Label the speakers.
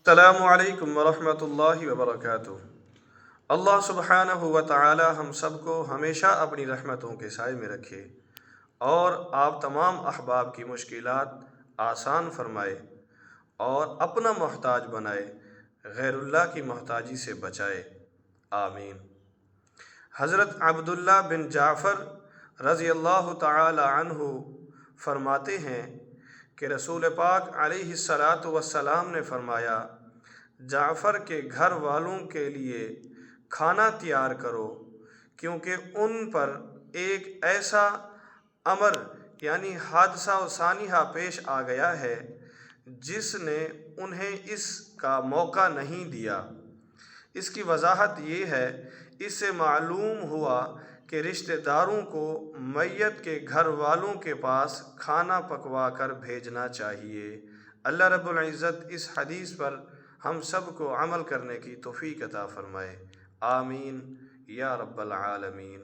Speaker 1: السلام علیکم ورحمۃ اللہ وبرکاتہ۔ اللہ سبحانہ و تعالی ہم سب کو ہمیشہ اپنی رحمتوں کے سائے میں رکھے اور آپ تمام احباب کی مشکلات آسان فرمائے اور اپنا محتاج بنائے، غیر اللہ کی محتاجی سے بچائے، آمین۔ حضرت عبداللہ بن جعفر رضی اللہ تعالی عنہ فرماتے ہیں کہ رسول پاک علیہ الصلاۃ والسلام نے فرمایا، جعفر کے گھر والوں کے لیے کھانا تیار کرو، کیونکہ ان پر ایک ایسا امر یعنی حادثہ و سانحہ پیش آ گیا ہے جس نے انہیں اس کا موقع نہیں دیا۔ اس کی وضاحت یہ ہے، اس سے معلوم ہوا کہ رشتہ داروں کو میت کے گھر والوں کے پاس کھانا پکوا کر بھیجنا چاہیے۔ اللہ رب العزت اس حدیث پر ہم سب کو عمل کرنے کی توفیق عطا فرمائے، آمین یا رب العالمین۔